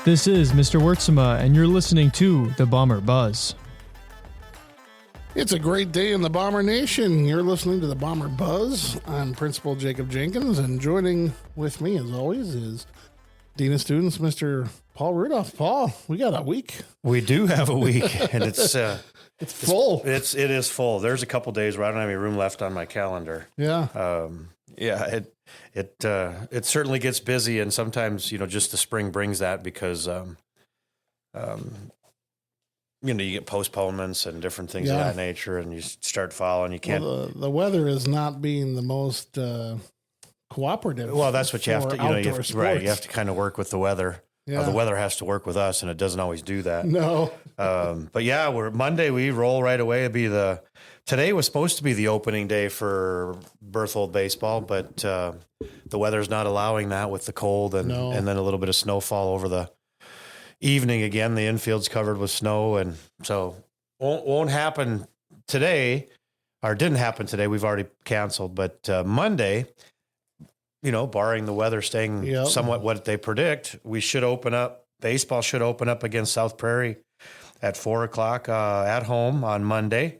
This is Mr. Wurtsema, and you're listening to The Bomber Buzz. It's a great day in the Bomber Nation. You're listening to the Bomber Buzz. I'm Principal Jacob Jenkins, and joining with me, as always, is Dean of Students, Mr. Paul Rudolph. Paul, we got a week. We do have a week, and it's full. It is full. There's a couple days where I don't have any room left on my calendar. Yeah. It certainly gets busy, and sometimes just the spring brings that because you get postponements and different things of that nature, and you start following. You can't. Well, the weather is not being the most cooperative. Well, that's what you have to. Right. You have to kind of work with the weather. Yeah. The weather has to work with us, and it doesn't always do that. No. But yeah, Monday. We roll right away. Today was supposed to be the opening day for Berthold baseball, but the weather's not allowing that with the cold and then a little bit of snowfall over the evening. Again, the infield's covered with snow, and so won't happen today, or didn't happen today. We've already canceled, but Monday, barring the weather staying somewhat what they predict, baseball should open up against South Prairie at 4:00 at home on Monday.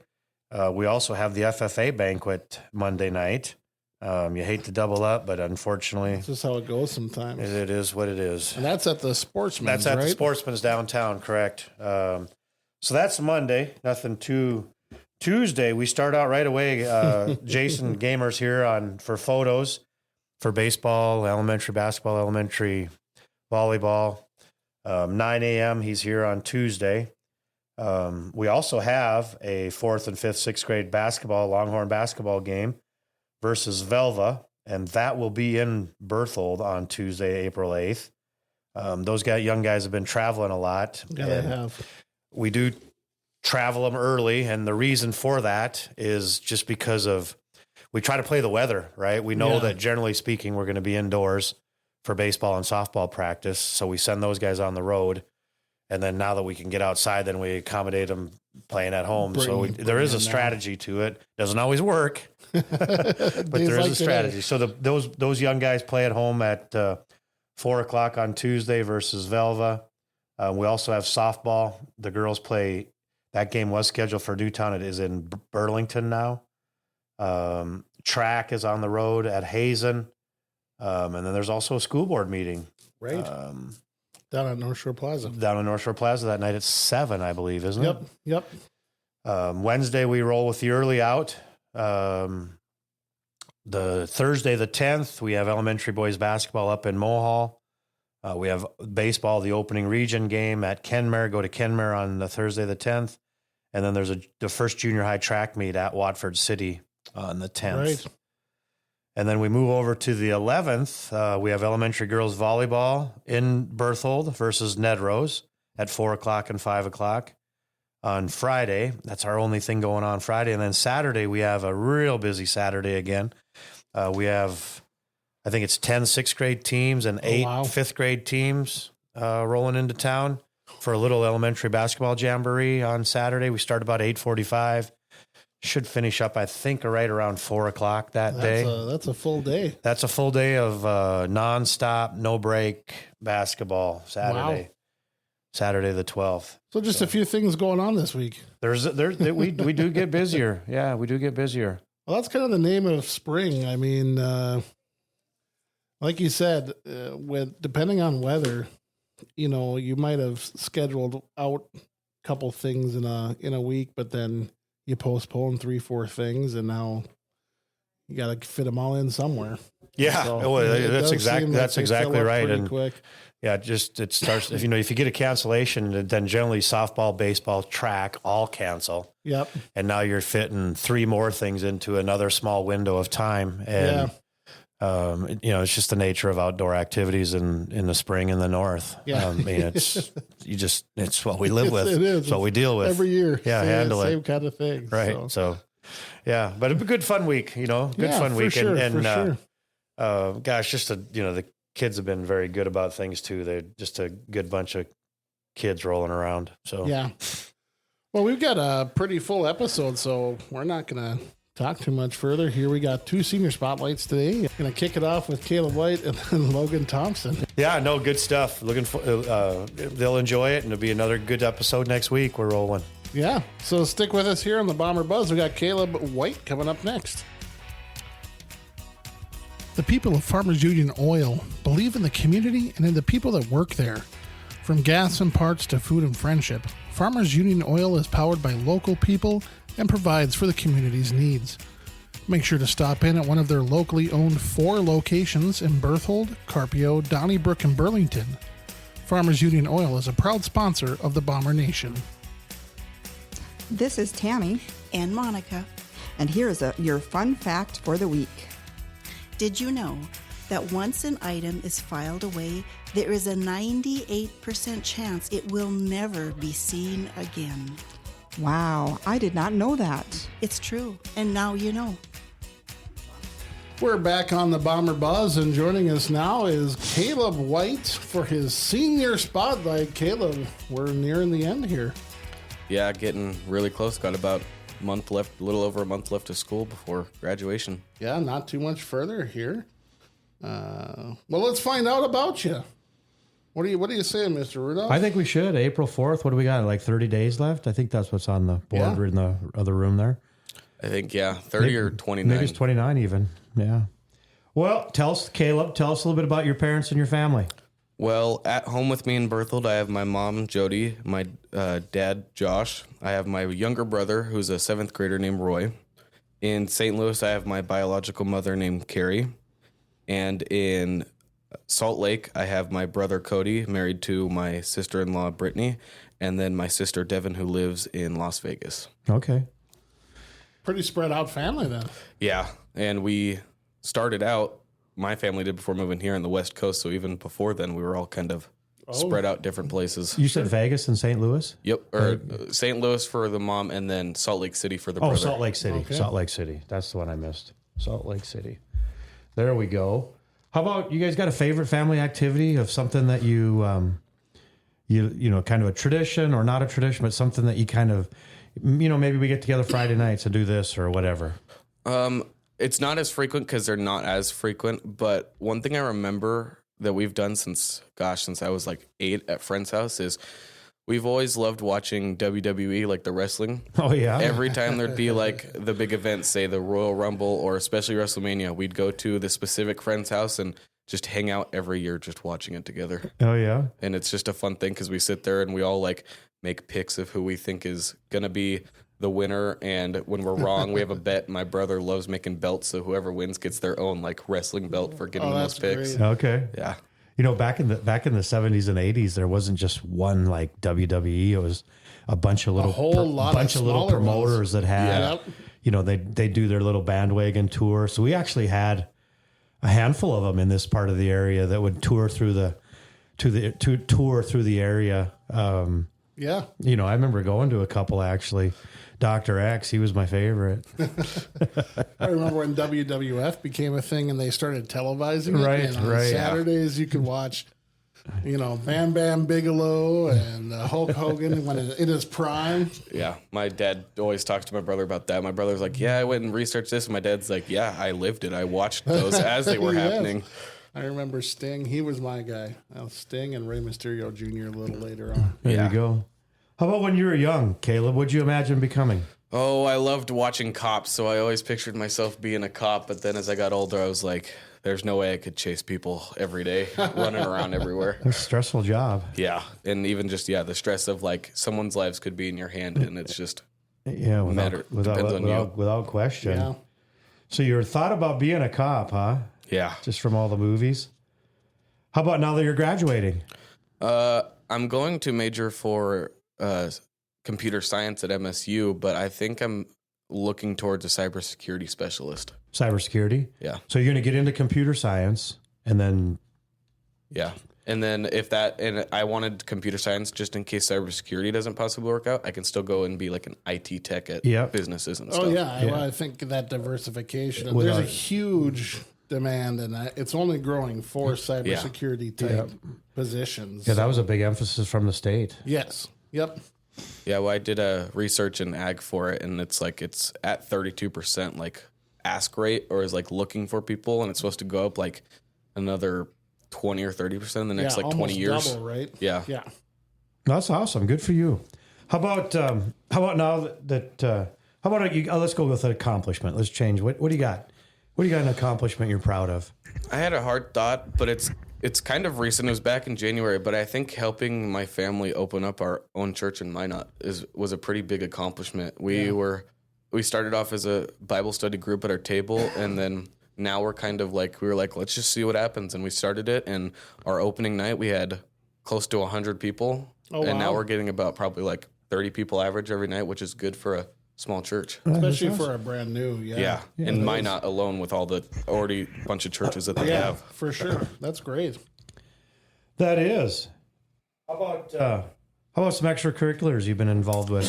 We also have the FFA banquet Monday night. You hate to double up, but unfortunately, That's just how it goes sometimes. it is what it is. And that's at the Sportsman's, That's at right? the Sportsman's downtown, correct? So that's Monday. Nothing too. Tuesday, we start out right away. Jason Gamer's here for photos for baseball, elementary basketball, elementary volleyball. 9 a.m. He's here on Tuesday. We also have a 4th and 5th, 6th grade Longhorn basketball game versus Velva, and that will be in Berthold on Tuesday, April 8th. Those young guys have been traveling a lot. Yeah, they have. We do travel them early, and the reason for that is just because we try to play the weather, right? We know that generally speaking, we're going to be indoors for baseball and softball practice, so we send those guys on the road. And then now that we can get outside, then we accommodate them playing at home. There is a strategy to it. Doesn't always work, but there is a strategy. So those young guys play at home at 4:00 on Tuesday versus Velva. We also have softball. The girls play. That game was scheduled for Newtown. It is in Burlington now. Track is on the road at Hazen. And then there's also a school board meeting. Right. Down at North Shore Plaza. That night at 7, I believe, isn't it? Yep. Wednesday, we roll with the early out. The Thursday, the 10th, we have elementary boys basketball up in Mohall. We have baseball, the opening region game at Kenmare. Go to Kenmare on the Thursday, the 10th. And then there's the first junior high track meet at Watford City on the 10th. Right. And then we move over to the 11th. We have elementary girls volleyball in Berthold versus Nedrose at 4:00 and 5:00 on Friday. That's our only thing going on Friday. And then Saturday, we have a real busy Saturday again. We have, I think it's 10 6th grade teams and 8 5th grade teams rolling into town for a little elementary basketball jamboree on Saturday. We start about 8:45. Should finish up, I think, right around 4:00 that day. That's a full day. That's a full day of nonstop, no break basketball Saturday. Wow. Saturday the 12th. So just a few things going on this week. We do get busier. Yeah, we do get busier. Well, that's kind of the name of spring. I mean, like you said, depending on weather, you might have scheduled out a couple things in a week, but then you postpone 3-4 things, and now you got to fit them all in somewhere. Yeah, that's exactly right. And quick. Yeah, it starts. If you get a cancellation, then generally softball, baseball, track all cancel. Yep. And now you're fitting 3 more things into another small window of time, and it's just the nature of outdoor activities in the spring in the north. Yeah. It's what we live with. It is. It's what we deal with every year. Yeah, handle same kind of thing. Right. So yeah, but it's a good fun week. Fun week. Sure, and gosh, just the kids have been very good about things too. They're just a good bunch of kids rolling around. So yeah. Well, we've got a pretty full episode, so we're not gonna talk too much further, here we got 2 senior spotlights today. Going to kick it off with Kaleb White and then Logan Thompson. Yeah, no, good stuff. Looking for they'll enjoy it, and it'll be another good episode next week. We're rolling. Yeah, so stick with us here on the Bomber Buzz. We got Kaleb White coming up next. The people of Farmers Union Oil believe in the community and in the people that work there. From gas and parts to food and friendship, Farmers Union Oil is powered by local people and provides for the community's needs. Make sure to stop in at one of their locally owned 4 locations in Berthold, Carpio, Donnybrook, and Burlington. Farmers Union Oil is a proud sponsor of the Bomber Nation. This is Tammy, and Monica. and here is your fun fact for the week. Did you know that once an item is filed away, there is a 98% chance it will never be seen again? Wow, I did not know that. It's true, and now you know. We're back on the Bomber Buzz, and joining us now is Kaleb White for his senior spotlight. Kaleb, we're nearing the end here. Yeah, getting really close. Got about a month left, a little over a month left of school before graduation. Yeah, not too much further here. Well, let's find out about you. What are you saying, Mr. Rudolph? I think we should. April 4th. What do we got? Like 30 days left? I think that's what's on the board in the other room there. I think, 30 or 29. Maybe it's 29 even. Yeah. Well, Kaleb, tell us a little bit about your parents and your family. Well, at home with me in Berthold, I have my mom, Jody, my dad, Josh. I have my younger brother, who's a 7th grader named Roy. In St. Louis, I have my biological mother named Carrie. And in Salt Lake, I have my brother, Cody, married to my sister-in-law, Brittany, and then my sister, Devin, who lives in Las Vegas. Okay. Pretty spread out family then. Yeah, and we started out, my family did before moving here on the West Coast, so even before then, we were all kind of spread out different places. You said Vegas and St. Louis? Yep, or St. Louis for the mom, and then Salt Lake City for the brother. Oh, Salt Lake City. Okay. Salt Lake City. That's the one I missed. Salt Lake City. There we go. How about you guys got a favorite family activity of something that you kind of a tradition or not a tradition, but something that you kind of, maybe we get together Friday nights and do this or whatever. It's not as frequent because they're not as frequent, but one thing I remember that we've done since I was like 8 at friend's house is we've always loved watching WWE, like the wrestling. Oh, yeah. Every time there'd be like the big events, say the Royal Rumble or especially WrestleMania, we'd go to the specific friend's house and just hang out every year just watching it together. Oh, yeah. And it's just a fun thing because we sit there and we all like make picks of who we think is going to be the winner. And when we're wrong, we have a bet. My brother loves making belts, so whoever wins gets their own like wrestling belt for getting those picks. great. Okay. Yeah. Back in the 70s and 80s, there wasn't just one like WWE. It was a bunch of little little promoters that had, they do their little bandwagon tour. So we actually had a handful of them in this part of the area that would tour through the area. Yeah. I remember going to a couple actually. Dr. X, he was my favorite. I remember when WWF became a thing and they started televising it. Right, and on right. Saturdays you could watch, Bam Bam Bigelow and Hulk Hogan when in his prime. Yeah. My dad always talks to my brother about that. My brother's like, yeah, I went and researched this. And my dad's like, yeah, I lived it. I watched those as they were Yes. happening. I remember Sting. He was my guy. Sting and Rey Mysterio Jr. a little later on. There you go. How about when you were young, Kaleb? What'd you imagine becoming? Oh, I loved watching cops, so I always pictured myself being a cop. But then as I got older, I was like, there's no way I could chase people every day, running around everywhere. It's a stressful job. Yeah, and even just, the stress of like someone's lives could be in your hand, and it's just Yeah, without question. Yeah. So you thought about being a cop, huh? Yeah. Just from all the movies? How about now that you're graduating? I'm going to major for computer science at MSU, but I think I'm looking towards a cybersecurity specialist. Cybersecurity? Yeah. So you're going to get into computer science and then... Yeah. And then and I wanted computer science just in case cybersecurity doesn't possibly work out, I can still go and be like an IT tech at businesses and stuff. Oh, yeah. I think that diversification. There's a huge demand, and it's only growing for cybersecurity type positions. Yeah, that was a big emphasis from the state. Yes. Yep. Yeah, well, I did a research in ag for it, and it's like it's at 32% like ask rate, or is like looking for people, and it's supposed to go up like another 20 or 30% in the next like 20 almost years. double, right? Yeah. Yeah. That's awesome. Good for you. How about now that how about you? Let's go with an accomplishment. Let's change. What do you got? What do you got? An accomplishment you're proud of? I had a hard thought, but it's kind of recent. It was back in January, but I think helping my family open up our own church in Minot was a pretty big accomplishment. We started off as a Bible study group at our table, and then now we're kind of like, let's just see what happens. And we started it, and our opening night, we had close to 100 people. Oh, and now wow. we're getting about probably like 30 people average every night, which is good for a small church. Especially for a brand new. Yeah. And Minot alone with all the already bunch of churches that they have. For sure. That's great. That is. How about some extracurriculars you've been involved with?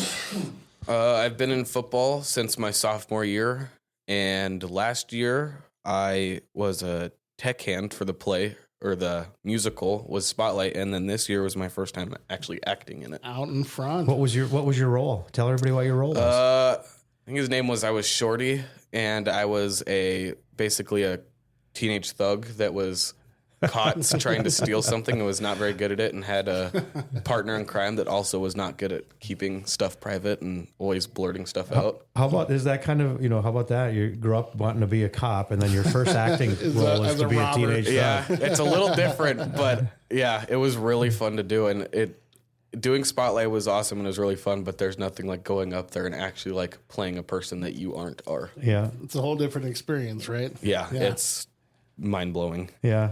I've been in football since my sophomore year, and last year I was a tech hand for the play, or the musical was Spotlight, and then this year was my first time actually acting in it. Out in front. What was your role? Tell everybody what your role was. I think his name was, I was Shorty, and I was basically a teenage thug that was caught trying to steal something and was not very good at it, and had a partner in crime that also was not good at keeping stuff private and always blurting stuff out. How about, is that kind of, how about that? You grew up wanting to be a cop, and then your first acting role is to be a teenage thug. Yeah, it's a little different, but yeah, it was really fun to do, and doing Spotlight was awesome and it was really fun, but there's nothing like going up there and actually like playing a person that you are. Yeah. It's a whole different experience, right? Yeah. It's mind-blowing. Yeah.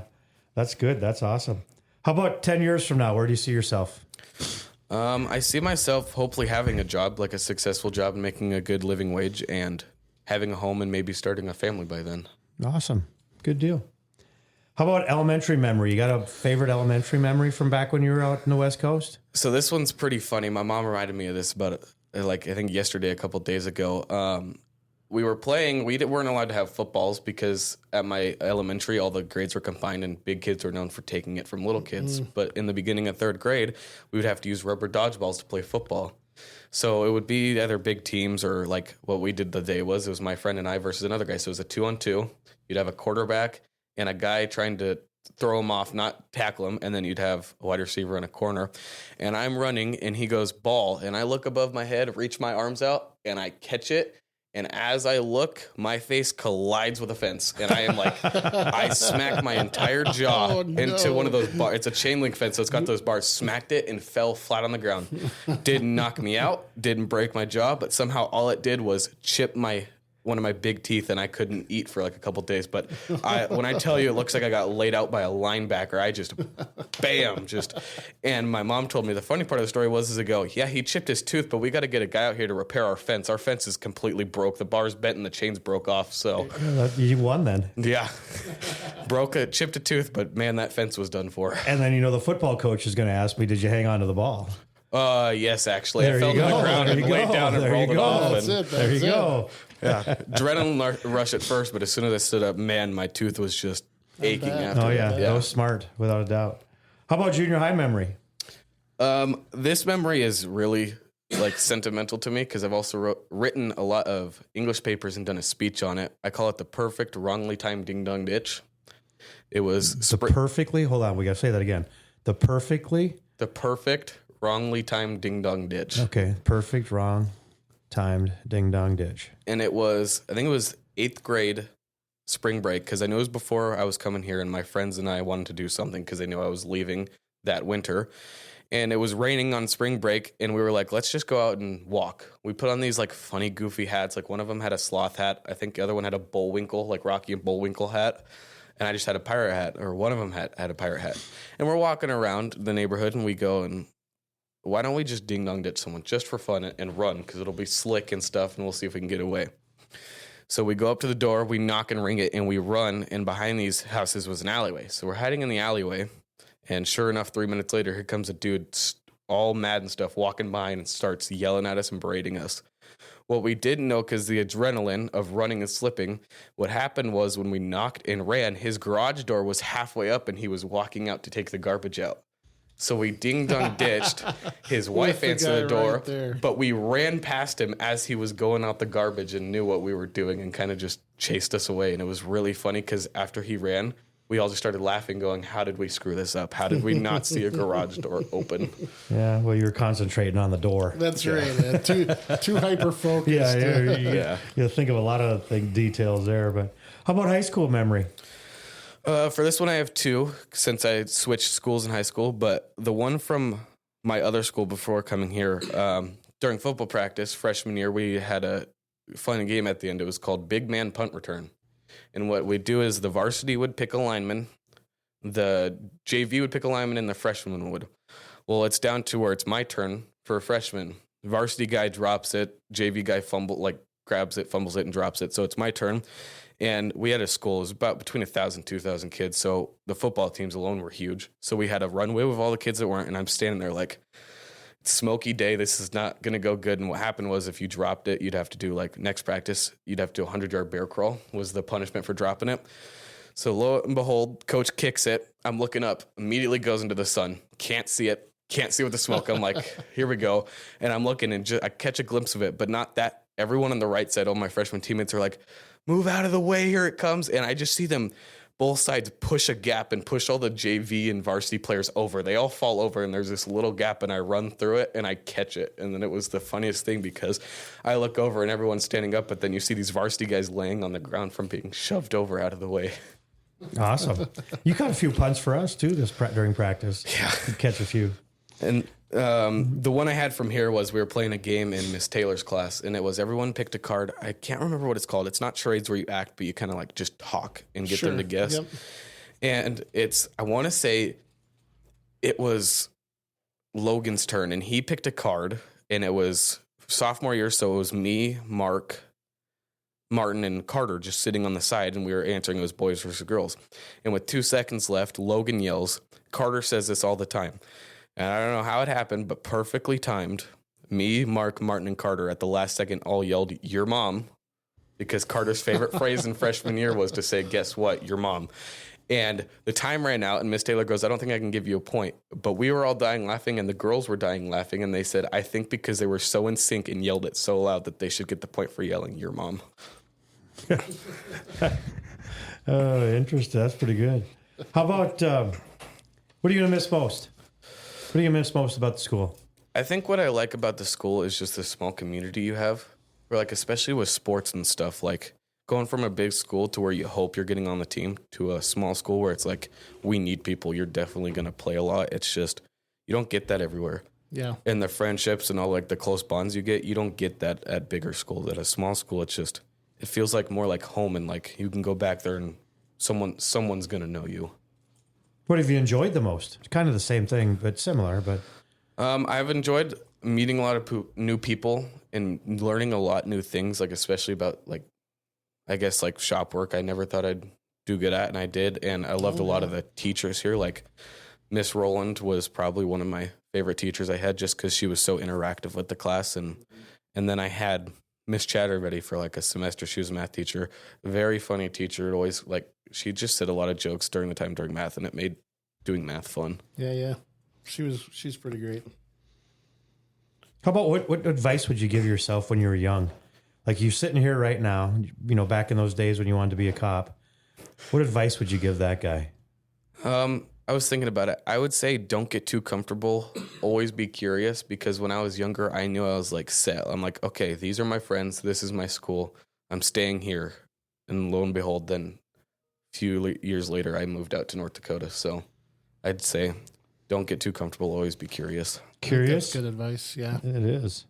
That's good. That's awesome. How about 10 years from now? Where do you see yourself? I see myself hopefully having a job, like a successful job, and making a good living wage, and having a home, and maybe starting a family by then. Awesome. Good deal. How about elementary memory? You got a favorite elementary memory from back when you were out in the West Coast? So this one's pretty funny. My mom reminded me of this about I think yesterday, a couple days ago. We were playing. We weren't allowed to have footballs because at my elementary, all the grades were combined, and big kids were known for taking it from little kids. But in the beginning of third grade, we would have to use rubber dodgeballs to play football. So it would be either big teams or like what we did the day was, it was my friend and I versus another guy. So it was a 2-on-2. You'd have a quarterback and a guy trying to throw him off, not tackle him, and then you'd have a wide receiver in a corner. And I'm running, and he goes, ball. And I look above my head, reach my arms out, and I catch it. And as I look, my face collides with a fence. And I am like, I smacked my entire jaw into one of those bars. It's a chain link fence, so it's got those bars. Smacked it and fell flat on the ground. Didn't knock me out, didn't break my jaw, but somehow all it did was chip one of my big teeth, and I couldn't eat for like a couple days. But when I tell you, it looks like I got laid out by a linebacker. I just, bam, and my mom told me the funny part of the story was, yeah, he chipped his tooth, but we got to get a guy out here to repair our fence. Our fence is completely broke. The bar's bent and the chains broke off. So you won then. Yeah, chipped a tooth, but man, that fence was done for. And then, the football coach is going to ask me, did you hang on to the ball? Yes, actually. There I fell to the ground and laid down and rolled it off. There you go. Yeah, adrenaline rush at first, but as soon as I stood up, man, my tooth was just aching after. Oh, yeah. That was smart, without a doubt. How about junior high memory? This memory is really like sentimental to me because I've also written a lot of English papers and done a speech on it. I call it the perfect wrongly timed ding dong ditch. It was hold on, we got to say that again. The perfect wrongly timed ding dong ditch. Okay, perfect wrong timed ding dong ditch. And I think it was 8th grade spring break, because I knew it was before I was coming here, and my friends and I wanted to do something because they knew I was leaving that winter. And it was raining on spring break, and we were like, let's just go out and walk. We put on these like funny, goofy hats. Like one of them had a sloth hat. I think the other one had a Bullwinkle, like Rocky and Bullwinkle hat. And I just had a pirate hat, or one of them had a pirate hat. And we're walking around the neighborhood, and we go, and why don't we just ding dong ditch someone just for fun and run, because it'll be slick and stuff, and we'll see if we can get away. So we go up to the door, we knock and ring it, and we run, and behind these houses was an alleyway. So we're hiding in the alleyway, and sure enough, 3 minutes later, here comes a dude all mad and stuff, walking by and starts yelling at us and berating us. What we didn't know, because the adrenaline of running and slipping, what happened was when we knocked and ran, his garage door was halfway up, and he was walking out to take the garbage out. So we ding-dong ditched. His wife the answered the guy door, right there. but we ran past him as he was going out the garbage and knew what we were doing and kind of just chased us away. And it was really funny because after he ran, we all just started laughing, going, how did we screw this up? How did we not see a garage door open? Yeah, well, you were concentrating on the door. That's right. Man. Too hyper focused. You think of a lot of details there. But how about high school memory? For this one, I have two since I switched schools in high school. But the one from my other school before coming here, during football practice, freshman year, we had a fun game at the end. It was called Big Man Punt Return. And what we do is the varsity would pick a lineman, the JV would pick a lineman, and the freshman would. Well, it's down to where it's my turn for a freshman. Varsity guy drops it, JV guy grabs it, fumbles it, and drops it. So it's my turn. And we had a school, it was about between 1,000, 2,000 kids. So the football teams alone were huge. So we had a runway with all the kids that weren't, and I'm standing there like, it's smoky day, this is not going to go good. And what happened was if you dropped it, you'd have to do next practice, you'd have to do a 100-yard bear crawl was the punishment for dropping it. So lo and behold, coach kicks it. I'm looking up, immediately goes into the sun. Can't see it. Can't see with the smoke. I'm like, here we go. And I'm looking and I catch a glimpse of it, but not that. Everyone on the right side, all my freshman teammates are like, move out of the way, here it comes. And I just see them both sides push a gap and push all the JV and varsity players over. They all fall over and there's this little gap and I run through it and I catch it. And then it was the funniest thing because I look over and everyone's standing up, but then you see these varsity guys laying on the ground from being shoved over out of the way. Awesome. You caught a few punts for us too during practice. Yeah. You'd catch a few. And the one I had from here was we were playing a game in Miss Taylor's class, and it was everyone picked a card. I can't remember what it's called. It's not charades where you act, but you kind of just talk and get them to guess. Yep. And I want to say it was Logan's turn, and he picked a card, and it was sophomore year, so it was me, Mark, Martin, and Carter just sitting on the side, and we were answering it was boys versus girls. And with 2 seconds left, Logan yells, Carter says this all the time. And I don't know how it happened, but perfectly timed. Me, Mark, Martin, and Carter at the last second all yelled, your mom, because Carter's favorite phrase in freshman year was to say, guess what, your mom. And the time ran out, and Miss Taylor goes, I don't think I can give you a point. But we were all dying laughing, and the girls were dying laughing, and they said, I think because they were so in sync and yelled it so loud that they should get the point for yelling, your mom. Oh, interesting. That's pretty good. How about, what are you going to miss most? What do you miss most about the school? I think what I like about the school is just the small community you have. Or especially with sports and stuff, going from a big school to where you hope you're getting on the team to a small school where it's we need people. You're definitely going to play a lot. It's just, you don't get that everywhere. Yeah. And the friendships and all the close bonds you don't get that at bigger schools. At a small school, it's just, it feels more like home and you can go back there and someone's going to know you. What have you enjoyed the most? It's kind of the same thing, but similar. But I've enjoyed meeting a lot of new people and learning a lot new things, especially about I guess shop work. I never thought I'd do good at, and I did. And I loved a lot of the teachers here. Miss Rowland was probably one of my favorite teachers I had, just because she was so interactive with the class. And then I had Miss Chatterbeady for a semester. She was a math teacher, very funny teacher. Always she just said a lot of jokes during math, and it made doing math fun. Yeah. She's pretty great. how about what advice would you give yourself when you were young? You're sitting here right now, back in those days when you wanted to be a cop. What advice would you give that guy? I was thinking about it. I would say don't get too comfortable. Always be curious, because when I was younger, I knew I was set. I'm okay, these are my friends. This is my school. I'm staying here. And lo and behold, then a few years later, I moved out to North Dakota. So I'd say don't get too comfortable. Always be curious. Curious? That's good advice. Yeah. It is.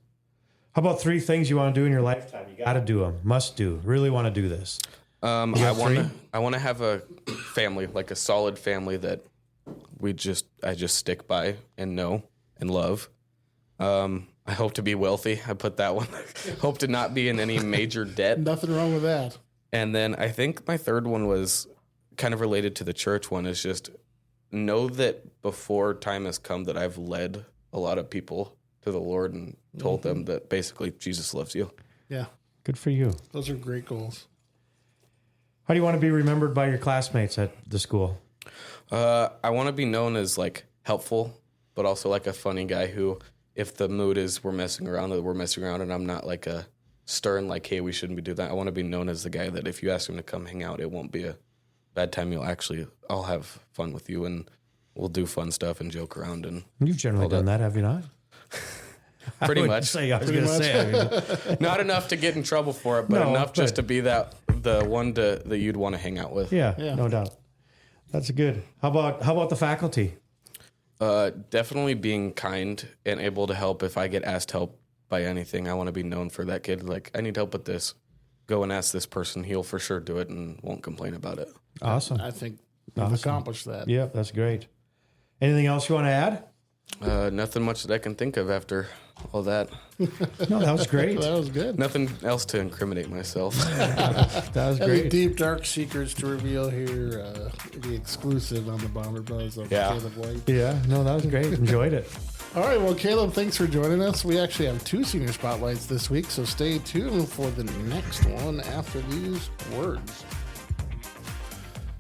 How about 3 things you want to do in your lifetime? You got to do them. Must do. Really want to do this. I want to have a family, a solid family that I just stick by and know and love. I hope to be wealthy. I put that one. Hope to not be in any major debt. Nothing wrong with that. And then I think my third one was kind of related to the church one, is just know that before time has come that I've led a lot of people to the Lord and told them that basically Jesus loves you. Yeah. Good for you. Those are great goals. How do you want to be remembered by your classmates at the school? I want to be known as helpful but also like a funny guy who, if the mood is we're messing around, and I'm not like a stern, like, hey, we shouldn't be doing that. I want to be known as the guy that if you ask him to come hang out, it won't be a bad time. I'll have fun with you, and we'll do fun stuff and joke around. And You've generally done that, have you not? pretty much. I was going to say. Not enough to get in trouble for it, but enough just to be the one that you'd want to hang out with. Yeah, no doubt. That's good. How about the faculty? Definitely being kind and able to help if I get asked help by anything. I want to be known for that kid. Like, I need help with this. Go and ask this person. He'll for sure do it and won't complain about it. Awesome. I think we've accomplished that. Yeah, that's great. Anything else you want to add? Nothing much that I can think of after all that. No, that was great. That was good. Nothing else to incriminate myself. That was Any great. deep, dark secrets to reveal here? The exclusive on the Bomber Buzz of Kaleb White. Yeah, no, that was great. Enjoyed it. All right, well, Kaleb, thanks for joining us. We actually have 2 senior spotlights this week, so stay tuned for the next one after these words.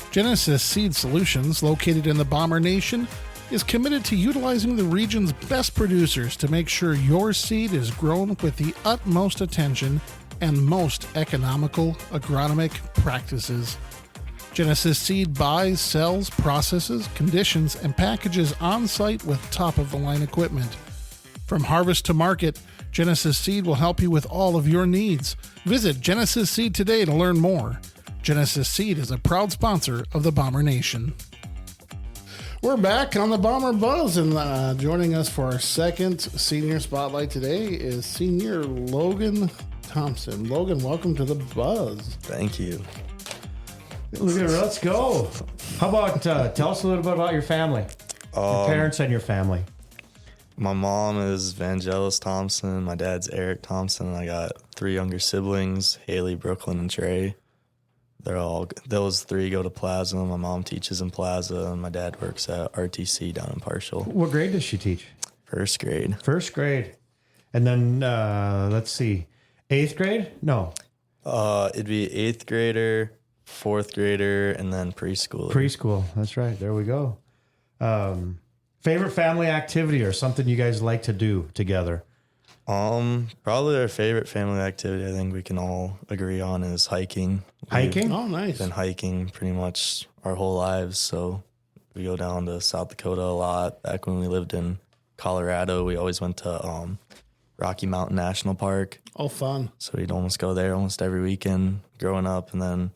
Genesis Seed Solutions, located in the Bomber Nation, is committed to utilizing the region's best producers to make sure your seed is grown with the utmost attention and most economical agronomic practices. Genesis Seed buys, sells, processes, conditions, and packages on-site with top-of-the-line equipment. From harvest to market, Genesis Seed will help you with all of your needs. Visit Genesis Seed today to learn more. Genesis Seed is a proud sponsor of the Bomber Nation. We're back on the Bomber Buzz, and joining us for our second senior spotlight today is senior Logan Thompson. Logan, welcome to the Buzz. Thank you. Let's go. How about tell us a little bit about your family, your parents and your family. My mom is Vangelis Thompson. My dad's Eric Thompson. I got 3 younger siblings, Haley, Brooklyn, and Trey. Those 3 go to Plaza. My mom teaches in Plaza, and my dad works at RTC down in Parshall. What grade does she teach? First grade. First grade. And then, let's see, 8th grade? No. It'd be 8th grader, 4th grader, and then preschooler. Preschool. That's right. There we go. Favorite family activity or something you guys like to do together? Probably our favorite family activity I think we can all agree on is hiking. Hiking? Oh, nice. Been hiking pretty much our whole lives, so we go down to South Dakota a lot. Back when we lived in Colorado, we always went to Rocky Mountain National Park. Oh, fun. So we'd almost go there almost every weekend growing up, and then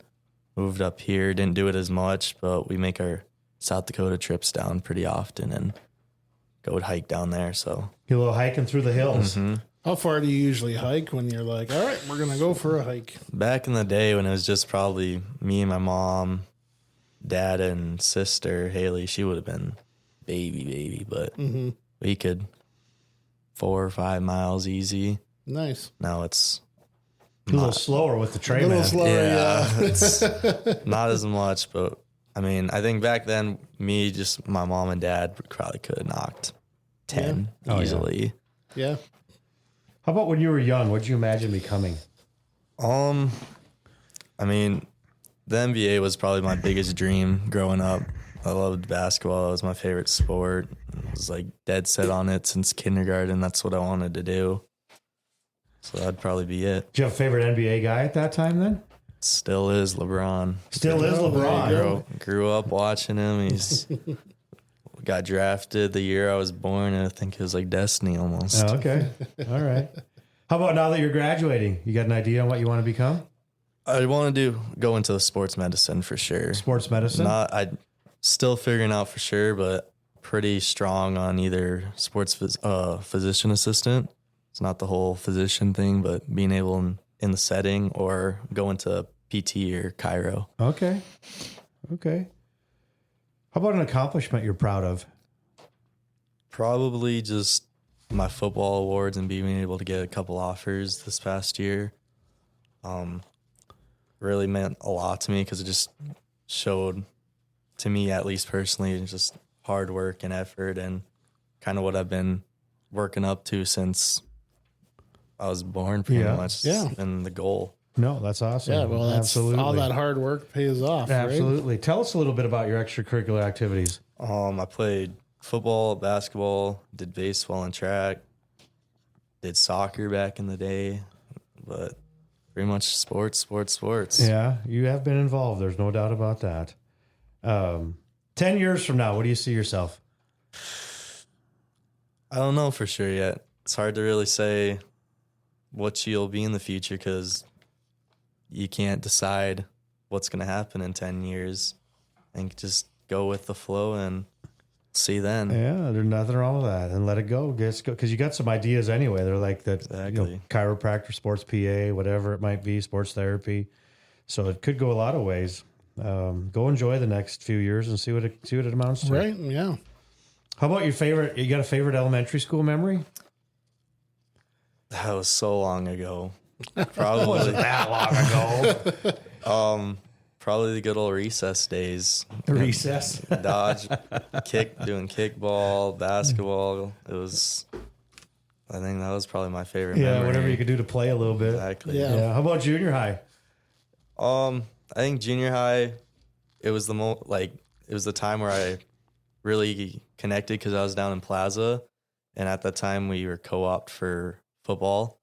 moved up here. Didn't do it as much, but we make our South Dakota trips down pretty often and go hike down there. So Get a little hiking through the hills. Mm-hmm. How far do you usually hike when you're like, all right, we're going to go for a hike? back in the day when it was just probably me and my mom, dad and sister, Haley, she would have been baby, but we could 4 or 5 miles easy. Nice. Now it's A little slower with the tray, A little man. slower, yeah. it's not as much, but I mean, I think back then, just my mom and dad probably could have knocked 10 Oh, yeah. easily. Yeah. How about when you were young? What did you imagine becoming? I mean, the NBA was probably my biggest dream growing up. I loved basketball. It was my favorite sport. I was like dead set on it since kindergarten. That's what I wanted to do. So that'd probably be it. Did you have a favorite NBA guy at that time then? Still is LeBron. Still is LeBron. Grew up watching him. He's got drafted the year I was born, and I think it was like destiny almost. Oh, okay. All right. How about now that you're graduating? You got an idea on what you want to become? I want to go into sports medicine for sure. Sports medicine? I'm still figuring out for sure, but pretty strong on either sports physician assistant. It's not the whole physician thing, but being able in the setting or go into PT or chiro. Okay. How about an accomplishment you're proud of? Probably just my football awards and being able to get a couple offers this past year. Really meant a lot to me because it just showed to me, at least personally, just hard work and effort and kind of what I've been working up to since I was born pretty much. Yeah. And the goal. No, that's awesome. Yeah, well, that's absolutely. all that hard work pays off. Absolutely. Tell us a little bit about your extracurricular activities. I played football, basketball, did baseball and track, did soccer back in the day, but pretty much sports. Yeah, you have been involved. There's no doubt about that. 10 years from now, what do you see yourself? I don't know for sure yet. It's hard to really say what you'll be in the future because you can't decide what's going to happen in 10 years. I think just go with the flow and see then. Yeah, there's nothing wrong with that. And let it go. Just go. Because you got some ideas anyway. They're like that, Exactly. Chiropractor, sports PA, whatever it might be, sports therapy. So it could go a lot of ways. Go enjoy the next few years and see what it amounts to. Right? Yeah. How about your favorite? You got a favorite elementary school memory? That was so long ago. Probably That long ago. probably the good old recess days. Recess. Dodge, doing kickball, basketball. I think that was probably my favorite Yeah, memory. whatever you could do to play a little bit. Exactly. Yeah. Yeah. How about junior high? I think junior high, it was it was the time where I really connected because I was down in Plaza, and at that time we were co-op for football.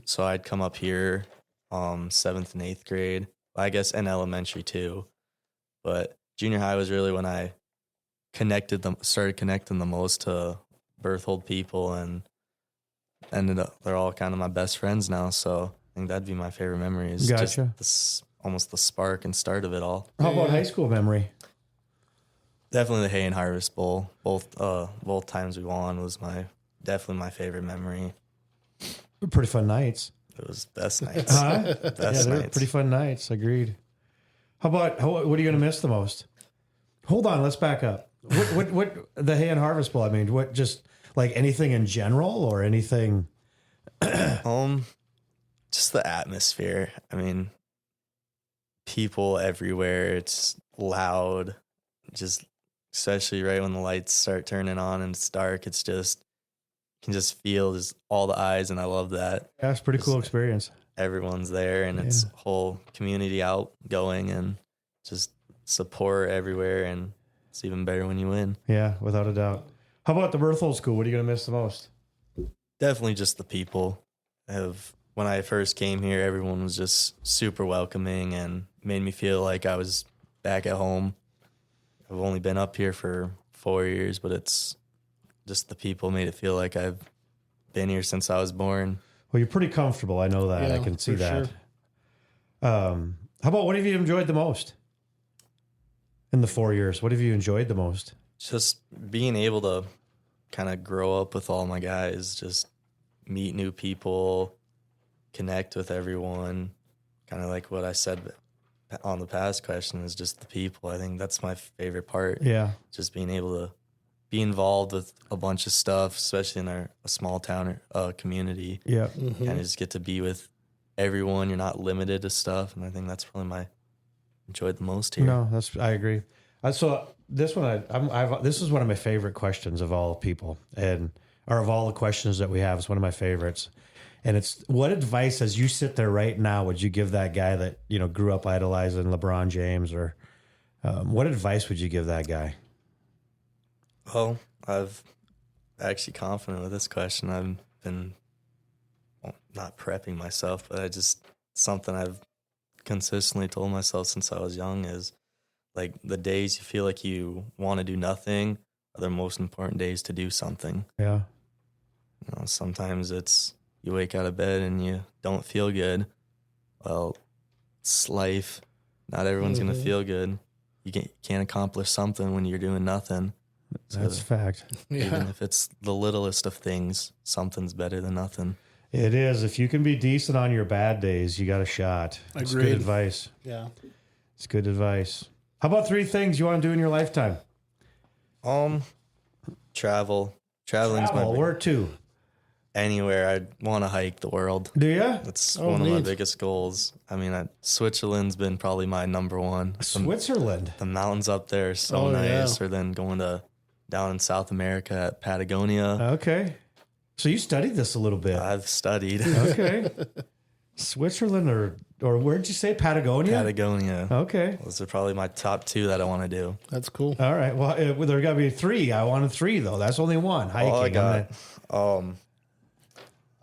So I'd come up here, 7th and 8th grade, I guess, and elementary too. But junior high was really when I started connecting the most to Berthold people, and ended up they're all kind of my best friends now. So I think that'd be my favorite memory. Is Gotcha. just almost the spark and start of it all. How about high school memory? Definitely the Hay and Harvest Bowl. Both times we won was definitely my favorite memory. Pretty fun nights. It was best nights. Huh? Best Yeah, they were nights. pretty fun nights. Agreed. What are you going to miss the most? Hold on, let's back up. What the Hay and Harvest Bowl? I mean, what, just like anything in general or anything? Just the atmosphere. I mean, people everywhere. It's loud. Just especially right when the lights start turning on and it's dark. It's just you can just feel just all the eyes, and I love that. Yeah, it's a pretty cool experience. Everyone's there, and it's whole community outgoing and just support everywhere, and it's even better when you win. Yeah, without a doubt. How about the Berthold School? What are you going to miss the most? Definitely just the people. When I first came here, everyone was just super welcoming and made me feel like I was back at home. I've only been up here for 4 years, but it's just the people made it feel like I've been here since I was born. Well, you're pretty comfortable. I know that. Yeah, I can see for that. sure. How about what have you enjoyed the most in the 4 years? What have you enjoyed the most? Just being able to kind of grow up with all my guys, just meet new people, connect with everyone. Kind of like what I said on the past question is just the people. I think that's my favorite part. Yeah. Just being able to be involved with a bunch of stuff, especially in a small town community. Yeah. Kind of just get to be with everyone. You're not limited to stuff, and I think that's probably enjoyed the most here. No, I agree. So this one, this is one of my favorite questions of all people, or of all the questions that we have. It's one of my favorites, and it's what advice, as you sit there right now, would you give that guy that grew up idolizing LeBron James, or what advice would you give that guy? Well, I've actually confident with this question. I've been not prepping myself, but something I've consistently told myself since I was young is like the days you feel like you want to do nothing are the most important days to do something. Yeah. Sometimes it's you wake out of bed and you don't feel good. Well, it's life. Not everyone's going to feel good. You can't accomplish something when you're doing nothing. That's a fact. Even if it's the littlest of things, something's better than nothing. It is. If you can be decent on your bad days, you got a shot. It's good Agreed. advice. Yeah. It's good advice. How about 3 things you want to do in your lifetime? Travel. Traveling's Where to? anywhere. I want to hike the world. Do you? That's one of my neat. biggest goals. I mean, Switzerland's been probably my number one. Switzerland. The mountains up there are so nice. Or then going down in South America at Patagonia. Okay. So you studied this a little bit. I've studied. Okay. Switzerland or where'd you say? Patagonia? Patagonia. Okay. Those are probably my top 2 that I want to do. That's cool. All right. Well, there got to be 3. I wanted 3 though. That's only 1. Hiking. All I got.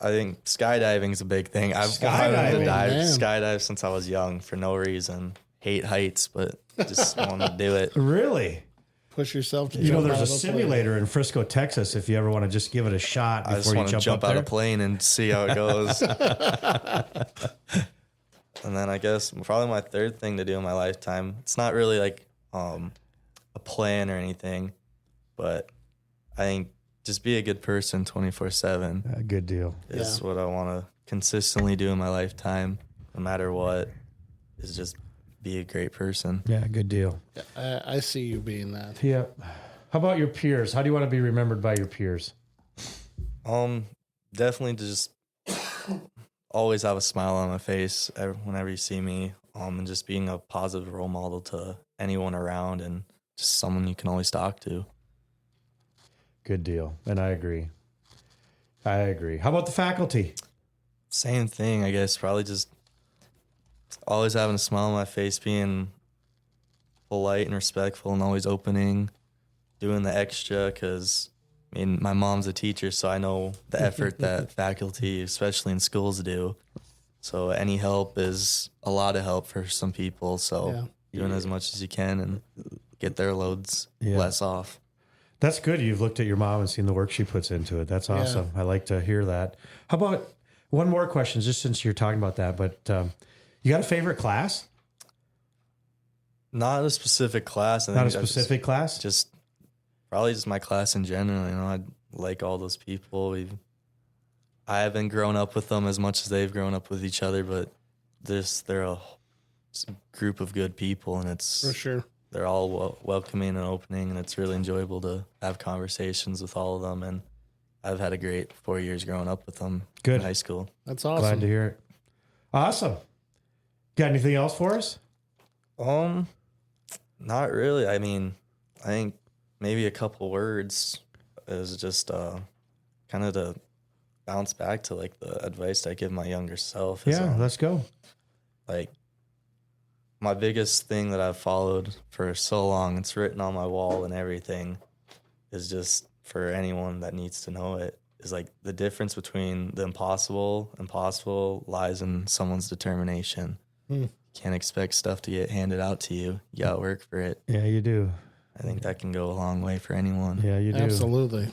I think skydiving is a big thing. I've wanted to skydive since I was young for no reason. Hate heights, but just want to do it. Really? Push yourself to there's a simulator in Frisco, Texas, if you ever want to just give it a shot before I just want to jump out there. a plane and see how it goes. And then I guess probably my 3rd thing to do in my lifetime, it's not really like a plan or anything, but I think just be a good person 24/7. Good deal. Is what I want to consistently do in my lifetime, no matter what, is just be a great person. Yeah, good deal. I see you being that. Yeah. How about your peers? How do you want to be remembered by your peers? Definitely to just always have a smile on my face whenever you see me, and just being a positive role model to anyone around and just someone you can always talk to. Good deal. And I agree. How about the faculty? Same thing, I guess. Probably just always having a smile on my face, being polite and respectful and always opening, doing the extra because, I mean, my mom's a teacher, so I know the effort that faculty, especially in schools, do. So any help is a lot of help for some people. So doing as much as you can and get their loads less off. That's good. You've looked at your mom and seen the work she puts into it. That's awesome. I like to hear that. How about one more question, just since you're talking about that, but you got a favorite class? Not a specific class. Not a specific class? Just probably just my class in general. You know, I like all those people. I haven't grown up with them as much as they've grown up with each other, but they're a group of good people, and it's For sure. they're all welcoming and opening, and it's really enjoyable to have conversations with all of them. And I've had a great 4 years growing up with them in high school. That's awesome. Glad to hear it. Awesome. Got anything else for us? Not really. I mean, I think maybe a couple words is just kind of to bounce back to like the advice I give my younger self. Is, Let's go. Like my biggest thing that I've followed for so long, it's written on my wall and everything, is just for anyone that needs to know it, is like the difference between the impossible lies in someone's determination. You can't expect stuff to get handed out to you. You got to work for it. Yeah, you do. I think that can go a long way for anyone. Yeah, you do. Absolutely.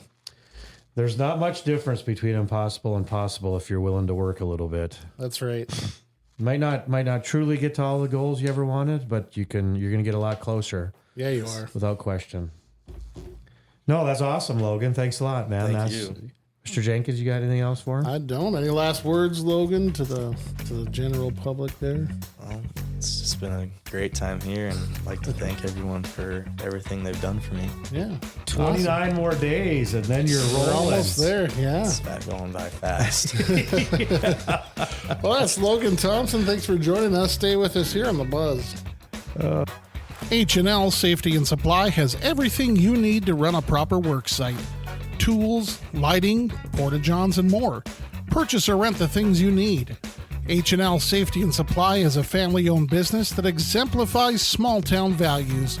There's not much difference between impossible and possible if you're willing to work a little bit. That's right. Might not truly get to all the goals you ever wanted, but you're going to get a lot closer. Yeah, you are. Without question. No, that's awesome, Logan. Thanks a lot, man. Thank you. Mr. Jenkins, you got anything else for him? I don't. Any last words, Logan, to the general public there? Well, it's just been a great time here, and I'd like to thank everyone for everything they've done for me. Yeah. 29 more days, and then you're rolling. We're almost there, yeah. It's going by fast. Well, that's Logan Thompson. Thanks for joining us. Stay with us here on The Buzz. H&L Safety and Supply has everything you need to run a proper work site. Tools, lighting, porta-johns, and more. Purchase or rent the things you need. H&L Safety and Supply is a family-owned business that exemplifies small-town values.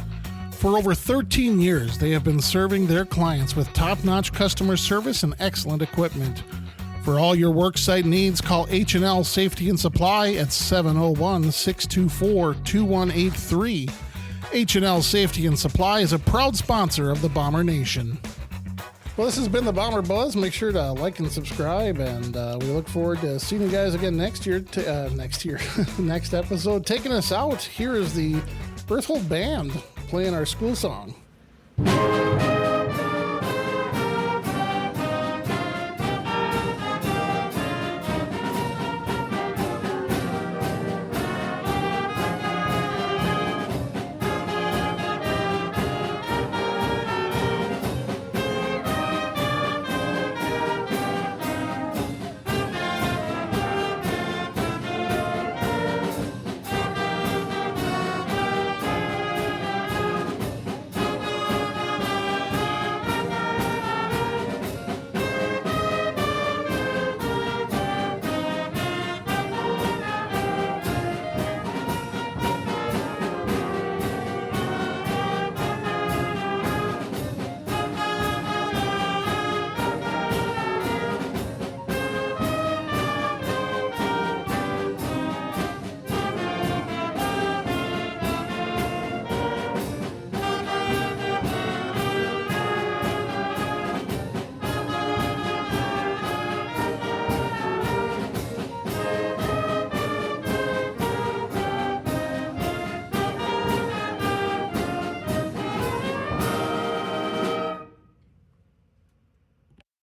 For over 13 years, they have been serving their clients with top-notch customer service and excellent equipment. For all your worksite needs, call H&L Safety and Supply at 701-624-2183. H&L Safety and Supply is a proud sponsor of the Bomber Nation. Well, this has been the Bomber Buzz. Make sure to like and subscribe, and we look forward to seeing you guys again next episode. Taking us out, here is the Berthold Band playing our school song.